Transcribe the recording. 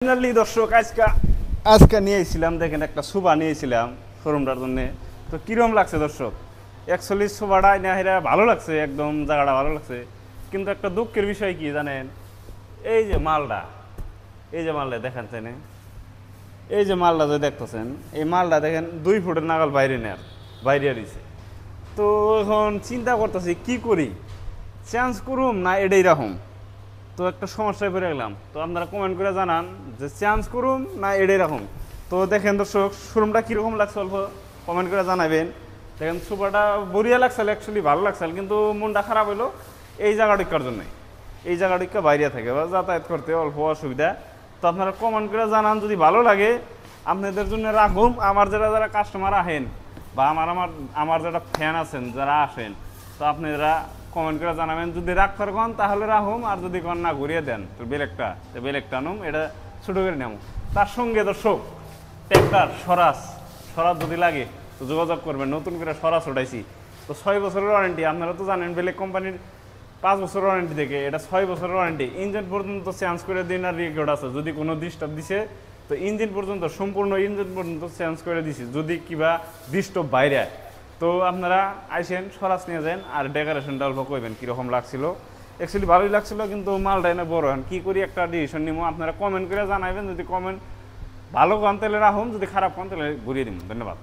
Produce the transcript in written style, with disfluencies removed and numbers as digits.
Finally দর্শক আজকে নিয়েছিলাম, দেখেন একটা সোফা নিয়েছিলাম শোরুমটার জন্য। তো কিরম লাগছে দর্শক? অ্যাকচুয়ালি সোফাটা না ভালো লাগছে, একদম জায়গাটা ভালো লাগছে। কিন্তু একটা দুঃখের বিষয় কি জানেন, এই যে মালটা, দেখেন চেনে, এই যে মালটা যে দেখতেছেন, এই মালটা দেখেন 2 ফুটের নাগাল বাইরে রয়েছে। তো এখন চিন্তা করতেছি কি করি, চেঞ্জ করুম না এটাই রাখুম। তো একটা সমস্যায় পড়ে গেলাম। তো আপনারা কমেন্ট করে জানান যে চেঞ্জ করুন না এটাই রাখুন। তো দেখেন দর্শক, শোরুমটা কীরকম লাগছে অল্প কমেন্ট করে জানাবেন। দেখেন সোফাটা বড়িয়া লাগছিল, অ্যাকচুয়ালি ভালো লাগছিল, কিন্তু মনটা খারাপ হলো এই জায়গাটিকার জন্যে। এই জায়গাটিকা বাইরে থাকে বা যাতায়াত করতে অল্প অসুবিধা। তো আপনারা কমেন্ট করে জানান, যদি ভালো লাগে আপনাদের জন্য রাখুন। আমার যারা কাস্টমার আহেন বা আমার যারা ফ্যান আছেন যারা আসেন, তো আপনারা কমেন্ট করে জানাবেন। যদি রাখতে কন তাহলে রাখুম, আর যদি কন না ঘুরিয়ে দেন তো বেলেগটা আনুম, এটা ছোটো করে নেব। তার সঙ্গে দর্শক ট্র্যাক্টর স্বরাজ যদি লাগে তো যোগাযোগ করবেন। নতুন করে স্বরাজ উঠাইছি, তো 6 বছরের ওয়ারেন্টি। আপনারা তো জানেন বেলেগ কোম্পানির 5 বছরের ওয়ারেন্টি থেকে, এটা 6 বছরের ওয়ারেন্টি। ইঞ্জিন পর্যন্ত চেঞ্জ করে দিন, আর রেকর্ড আছে। যদি কোনো ডিস্টার্ব দিছে তো ইঞ্জিন পর্যন্ত, সম্পূর্ণ ইঞ্জিন পর্যন্ত চেঞ্জ করে দিছি, যদি কিবা ডিস্টার্ব বাইরে। তো আপনারা আইসেন, স্বরাজ নিয়ে যান, আর ডেকোরেশনটা অল্প কইবেন কীরকম লাগছিল। অ্যাকচুয়ালি ভালোই লাগছিল, কিন্তু মালটা এনে বড় হন কী করি একটা ডিসিশন নিব। আপনারা কমেন্ট করে জানাবেন। যদি কমেন্ট ভালো কন তাহলে রাখুন, যদি খারাপ কন তাহলে ঘুরিয়ে দিন। ধন্যবাদ।